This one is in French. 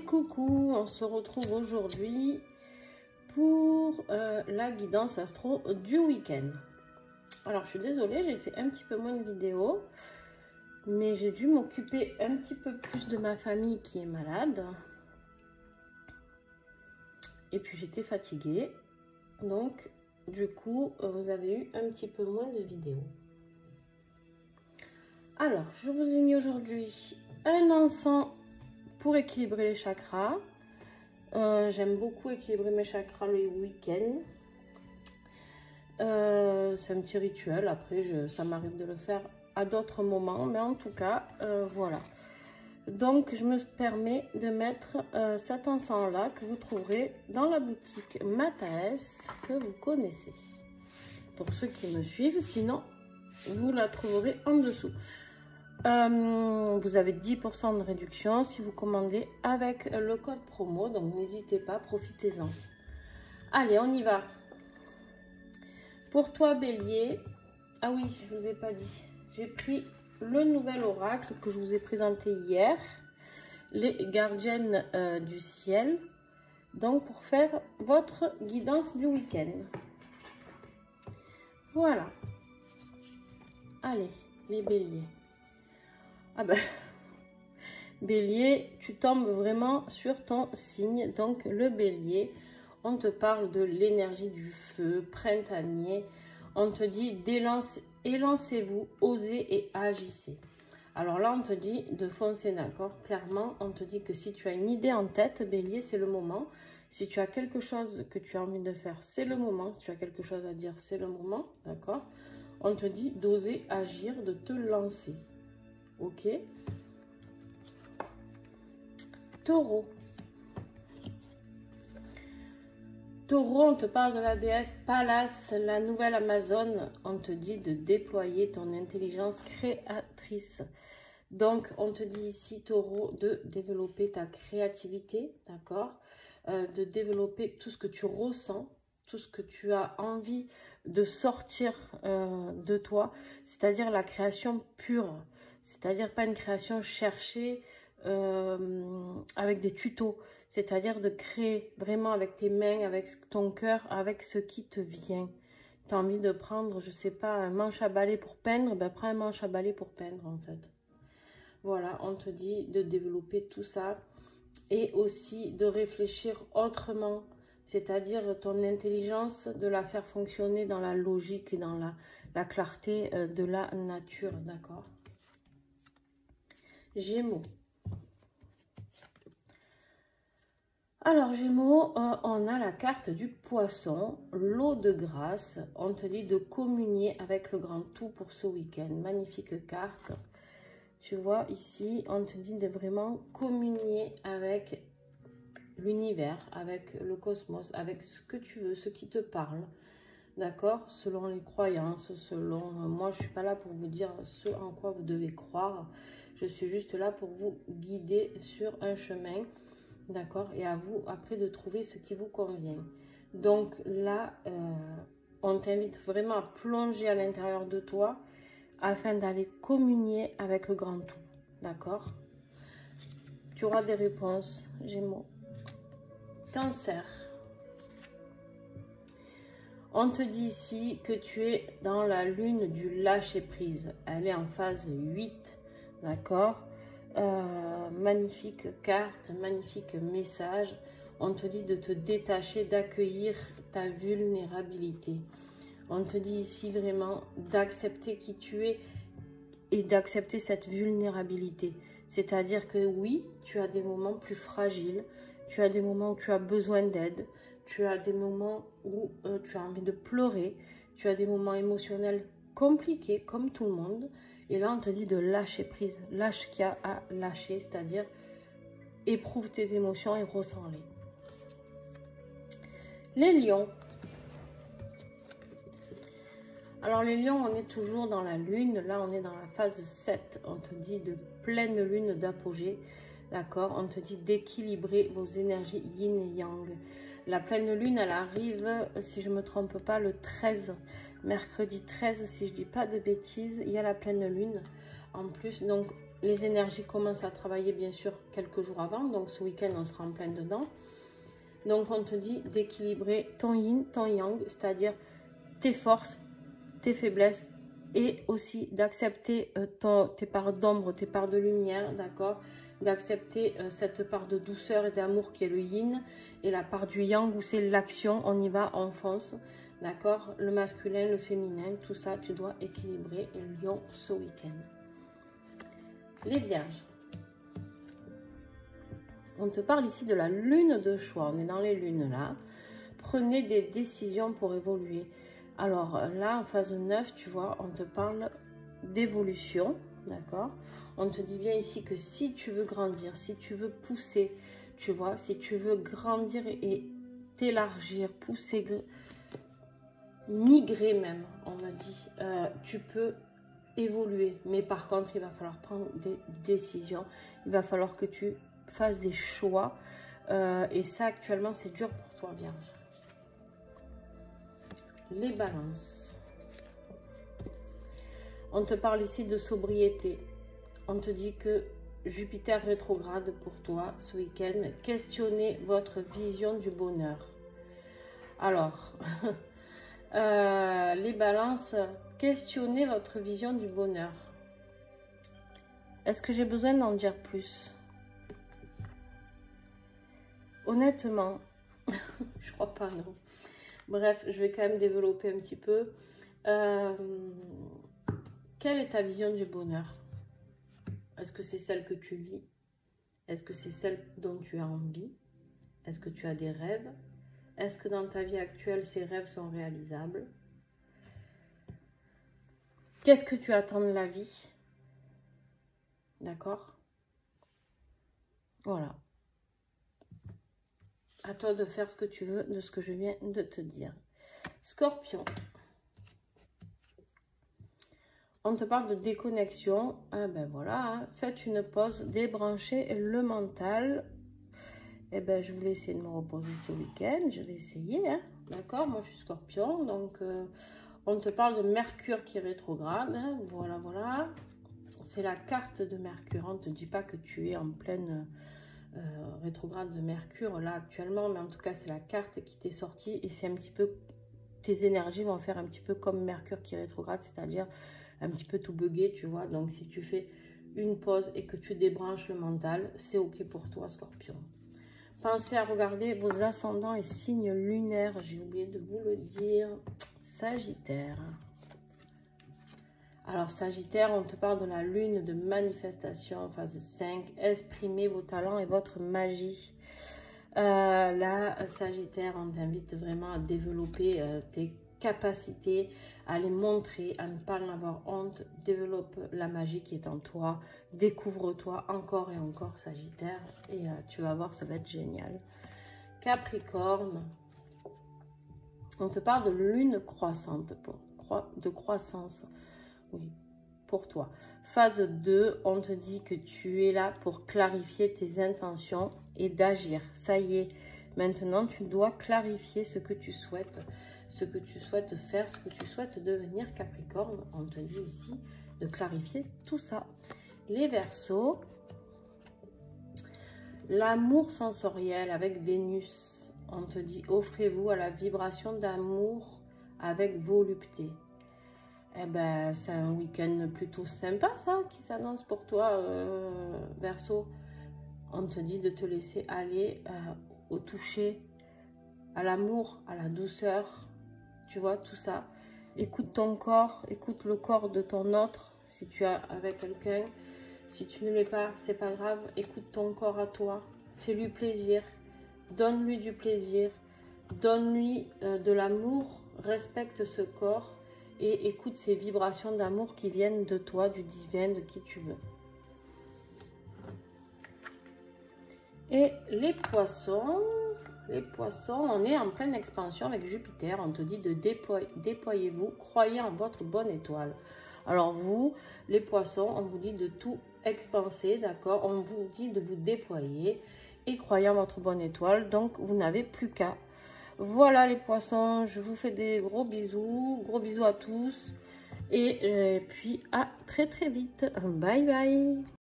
Et coucou, on se retrouve aujourd'hui pour la guidance astro du week-end. Alors je suis désolée, j'ai fait un petit peu moins de vidéos, mais j'ai dû m'occuper un petit peu plus de ma famille qui est malade. Et puis j'étais fatiguée, donc du coup vous avez eu un petit peu moins de vidéos. Alors je vous ai mis aujourd'hui un encens pour équilibrer les chakras. J'aime beaucoup équilibrer mes chakras le week-end. C'est un petit rituel. Après, ça m'arrive de le faire à d'autres moments. Mais en tout cas, voilà. Donc, je me permets de mettre cet encens-là que vous trouverez dans la boutique Mataes que vous connaissez. Pour ceux qui me suivent, sinon, vous la trouverez en dessous. Vous avez 10% de réduction si vous commandez avec le code promo, donc n'hésitez pas, profitez-en. Allez, on y va. Pour toi Bélier, ah oui, je vous ai pas dit, j'ai pris le nouvel oracle que je vous ai présenté hier, les gardiennes du ciel, donc pour faire votre guidance du week-end. Voilà. Allez, les béliers. Ah ben, Bélier, tu tombes vraiment sur ton signe. Donc le Bélier, on te parle de l'énergie du feu printanier. On te dit élancez-vous, osez et agissez. Alors là, on te dit de foncer, d'accord? Clairement, on te dit que si tu as une idée en tête, Bélier, c'est le moment. Si tu as quelque chose que tu as envie de faire, c'est le moment. Si tu as quelque chose à dire, c'est le moment, d'accord? On te dit d'oser agir, de te lancer. Ok. Taureau. Taureau, on te parle de la déesse Pallas, la nouvelle Amazone. On te dit de déployer ton intelligence créatrice. Donc, on te dit ici, Taureau, de développer ta créativité, d'accord? De développer tout ce que tu ressens, tout ce que tu as envie de sortir de toi, c'est-à-dire la création pure. C'est-à-dire pas une création cherchée avec des tutos. C'est-à-dire de créer vraiment avec tes mains, avec ton cœur, avec ce qui te vient. Tu as envie de prendre, je sais pas, un manche à balai pour peindre, ben prends un manche à balai pour peindre en fait. Voilà, on te dit de développer tout ça et aussi de réfléchir autrement. C'est-à-dire ton intelligence, de la faire fonctionner dans la logique et dans la clarté de la nature, d'accord? Gémeaux. Alors Gémeaux, on a la carte du poisson, l'eau de grâce. On te dit de communier avec le grand tout pour ce week-end. Magnifique carte. Tu vois ici, on te dit de vraiment communier avec l'univers, avec le cosmos, avec ce que tu veux, ce qui te parle. D'accord? Selon les croyances, selon... Moi, je ne suis pas là pour vous dire ce en quoi vous devez croire. Je suis juste là pour vous guider sur un chemin. D'accord? Et à vous, après, de trouver ce qui vous convient. Donc là, on t'invite vraiment à plonger à l'intérieur de toi afin d'aller communier avec le grand tout. D'accord? Tu auras des réponses, Gémeaux. Cancer. On te dit ici que tu es dans la lune du lâcher-prise. Elle est en phase 8. D'accord? Magnifique carte, magnifique message. On te dit de te détacher, d'accueillir ta vulnérabilité. On te dit ici vraiment d'accepter qui tu es et d'accepter cette vulnérabilité. C'est-à-dire que oui, tu as des moments plus fragiles, tu as des moments où tu as besoin d'aide, tu as des moments où tu as envie de pleurer, tu as des moments émotionnels compliqués comme tout le monde. Et là, on te dit de lâcher prise. Lâche ce qu'il y a à lâcher, c'est-à-dire éprouve tes émotions et ressens-les. Les lions. Alors les lions, on est toujours dans la lune. Là, on est dans la phase 7. On te dit de pleine lune d'apogée. D'accord? On te dit d'équilibrer vos énergies yin et yang. La pleine lune, elle arrive, si je ne me trompe pas, le 13. Mercredi 13, si je ne dis pas de bêtises, il y a la pleine lune. En plus, donc les énergies commencent à travailler bien sûr quelques jours avant. Donc ce week-end, on sera en plein dedans. Donc on te dit d'équilibrer ton yin, ton yang, c'est-à-dire tes forces, tes faiblesses et aussi d'accepter tes parts d'ombre, tes parts de lumière, d'accord? D'accepter cette part de douceur et d'amour qui est le yin et la part du yang où c'est l'action, on y va, on fonce, d'accord? Le masculin, le féminin, tout ça, tu dois équilibrer Lion ce week-end. Les vierges. On te parle ici de la lune de choix. On est dans les lunes là. Prenez des décisions pour évoluer. Alors là, en phase 9, tu vois, on te parle d'évolution. D'accord? On te dit bien ici que si tu veux grandir, si tu veux pousser, tu vois, si tu veux grandir et t'élargir, pousser, migrer même, on me dit, tu peux évoluer. Mais par contre, il va falloir prendre des décisions. Il va falloir que tu fasses des choix. Et ça, actuellement, c'est dur pour toi, Vierge. Les balances. On te parle ici de sobriété. On te dit que Jupiter rétrograde pour toi ce week-end. Questionnez votre vision du bonheur. Alors, les balances, questionnez votre vision du bonheur. Est-ce que j'ai besoin d'en dire plus? Honnêtement, je crois pas, non. Bref, je vais quand même développer un petit peu. Quelle est ta vision du bonheur? Est-ce que c'est celle que tu vis? Est-ce que c'est celle dont tu as envie? Est-ce que tu as des rêves? Est-ce que dans ta vie actuelle, ces rêves sont réalisables? Qu'est-ce que tu attends de la vie? D'accord? Voilà. À toi de faire ce que tu veux de ce que je viens de te dire. Scorpion. On te parle de déconnexion. Ah ben voilà, hein. Faites une pause, débranchez le mental. Eh ben, je vais essayer de me reposer ce week-end. Je vais essayer, hein. D'accord? Moi, je suis Scorpion. Donc, on te parle de Mercure qui est rétrograde. Hein. Voilà, voilà. C'est la carte de Mercure. On ne te dit pas que tu es en pleine rétrograde de Mercure, là, actuellement. Mais en tout cas, c'est la carte qui t'est sortie. Et c'est un petit peu... Tes énergies vont faire un petit peu comme Mercure qui est rétrograde. C'est-à-dire un petit peu tout bugué, tu vois. Donc, si tu fais une pause et que tu débranches le mental, c'est OK pour toi, Scorpion. Pensez à regarder vos ascendants et signes lunaires. J'ai oublié de vous le dire. Sagittaire. Alors, Sagittaire, on te parle de la lune de manifestation, phase 5. Exprimez vos talents et votre magie. Là, Sagittaire, on t'invite vraiment à développer tes capacités, à les montrer, à ne pas en avoir honte. Développe la magie qui est en toi. Découvre-toi encore et encore, Sagittaire. Et tu vas voir, ça va être génial. Capricorne. On te parle de lune croissante, de croissance. Oui, pour toi. Phase 2, on te dit que tu es là pour clarifier tes intentions et d'agir. Ça y est, maintenant tu dois clarifier ce que tu souhaites faire, ce que tu souhaites devenir, Capricorne. On te dit ici de clarifier tout ça. Les Verseaux, l'amour sensoriel avec Vénus. On te dit offrez-vous à la vibration d'amour avec volupté. Eh ben, c'est un week-end plutôt sympa, ça, qui s'annonce pour toi, Verseau. On te dit de te laisser aller au toucher, à l'amour, à la douceur. Tu vois, tout ça. Écoute ton corps, écoute le corps de ton autre, si tu es avec quelqu'un. Si tu ne l'es pas, c'est pas grave. Écoute ton corps à toi. Fais-lui plaisir. Donne-lui du plaisir. Donne-lui de l'amour. Respecte ce corps. Et écoute ces vibrations d'amour qui viennent de toi, du divin, de qui tu veux. Et les poissons, on est en pleine expansion avec Jupiter. On te dit de déployez-vous, croyez en votre bonne étoile. Alors vous, les poissons, on vous dit de tout expanser, d'accord? On vous dit de vous déployer et croyez en votre bonne étoile. Donc vous n'avez plus qu'à. Voilà les poissons, je vous fais des gros bisous à tous et puis à très très vite. Bye bye.